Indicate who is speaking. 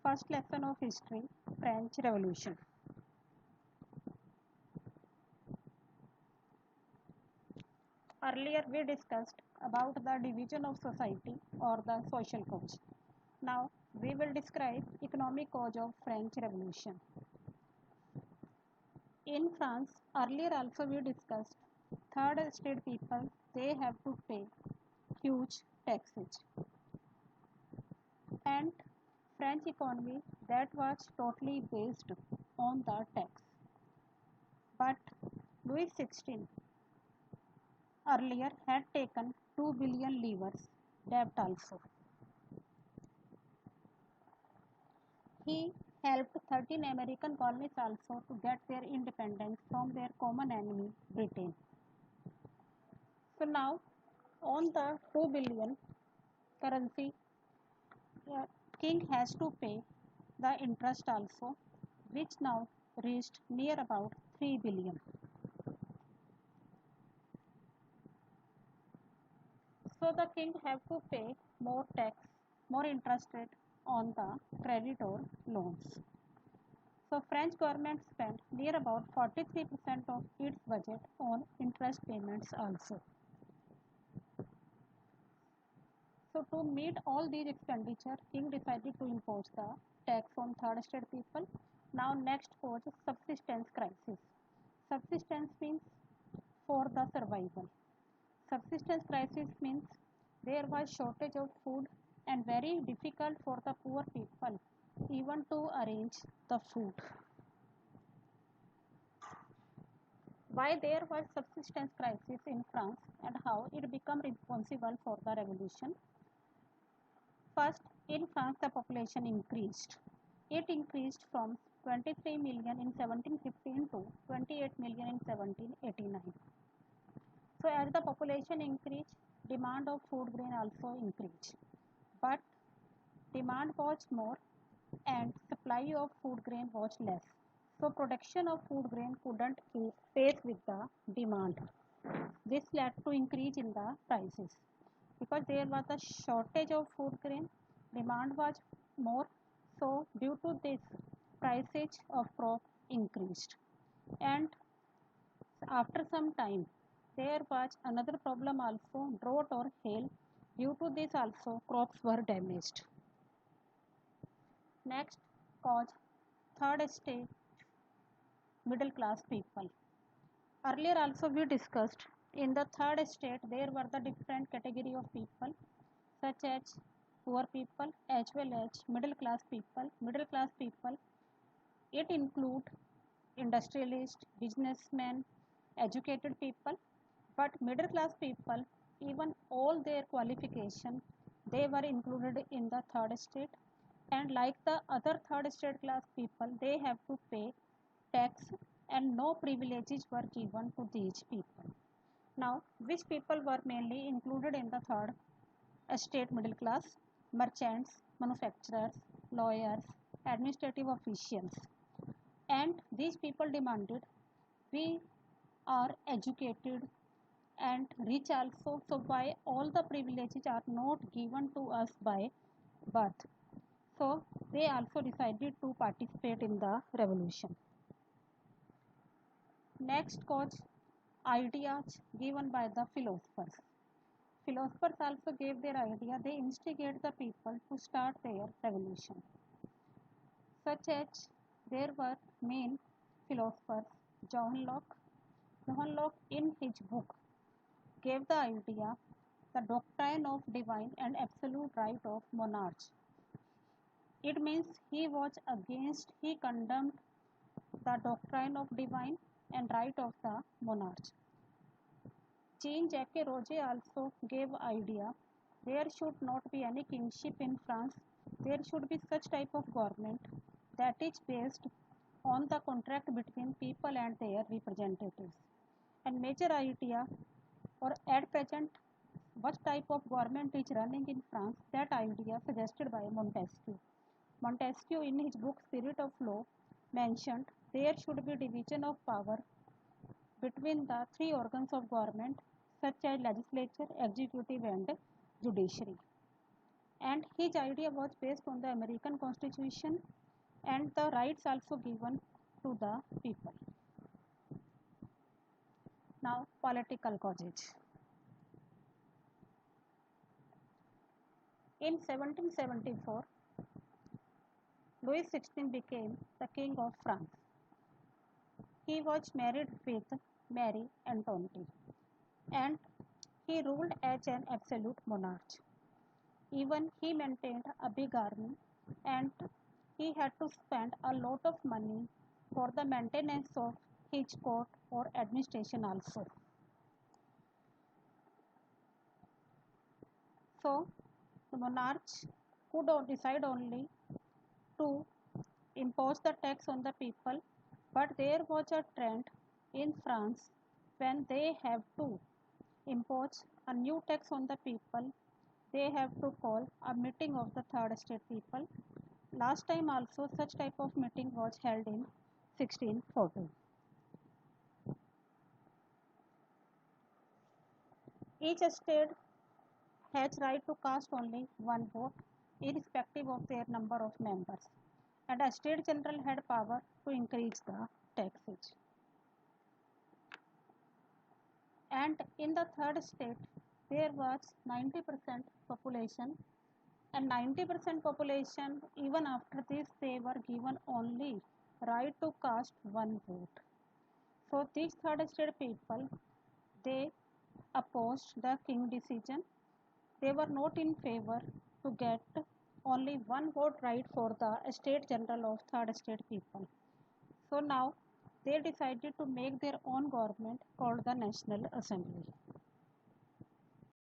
Speaker 1: First lesson of history, French Revolution. Earlier we discussed about the division of society or the social cause. Now we will describe economic cause of French Revolution. In France, earlier also we discussed third estate people, they have to pay huge taxes. And French economy that was totally based on the tax. But Louis XVI earlier had taken 2 billion livres debt also. He helped 13 American colonies also to get their independence from their common enemy Britain. So now on the 2 billion currency, king has to pay the interest also, which now reached near about 3 billion. So the king have to pay more tax, more interest rate on the creditor loans. So French government spent near about 43% of its budget on interest payments also. So to meet all these expenditure, king decided to impose the tax on third estate people. Now next was subsistence crisis. Subsistence means for the survival. Subsistence crisis means there was shortage of food and very difficult for the poor people even to arrange the food. Why there was subsistence crisis in France and how it became responsible for the revolution? First, in France the population increased. It increased from 23 million in 1715 to 28 million in 1789. So as the population increased, demand of food grain also increased. But demand was more and supply of food grain was less. So production of food grain couldn't keep pace with the demand. This led to increase in the prices. Because there was a shortage of food grain, demand was more. So due to this, prices of crop increased. And after some time, there was another problem also, drought or hail. Due to this also, crops were damaged. Next cause, third estate, middle class people. Earlier also we discussed in the third estate there were the different category of people such as poor people as well as middle class people. Middle class people, it include industrialists, businessmen, educated people. But middle class people, even all their qualification, they were included in the third estate. And like the other third estate class people, they have to pay tax and no privileges were given to these people. Now, which people were mainly included in the third estate middle class? Merchants, manufacturers, lawyers, administrative officials. And these people demanded, we are educated and rich also, so why all the privileges are not given to us by birth? So they also decided to participate in the revolution. Next cause, ideas given by the philosophers. Philosophers also gave their idea, they instigate the people to start their revolution. Such as there were main philosophers, John Locke. John Locke in his book gave the idea, the doctrine of divine and absolute right of monarchs. It means he condemned the doctrine of divine and right of the monarch. Jean-Jacques Rousseau also gave idea, there should not be any kingship in France. There should be such type of government that is based on the contract between people and their representatives. And major idea, or at present what type of government is running in France, that idea suggested by Montesquieu. Montesquieu in his book Spirit of Law mentioned there should be division of power between the three organs of government such as legislature, executive and judiciary. and his idea was based on the American Constitution and the rights also given to the people. Now, political causes. In 1774, Louis XVI became the King of France. He was married with Marie Antoinette and he ruled as an absolute monarch. Even he maintained a big army and he had to spend a lot of money for the maintenance of his court or administration also. So, the monarchs could decide only to impose the tax on the people, but there was a trend in France when they have to impose a new tax on the people, they have to call a meeting of the third estate people. Last time also such type of meeting was held in 1640. Each estate has right to cast only one vote irrespective of their number of members, and a state general had power to increase the taxes. And in the third estate there was 90% population, and 90% population, even after this they were given only right to cast one vote. So these third estate people, they opposed the king decision. They were not in favor to get only one vote right for the estate general of third estate people. So now they decided to make their own government called the National Assembly.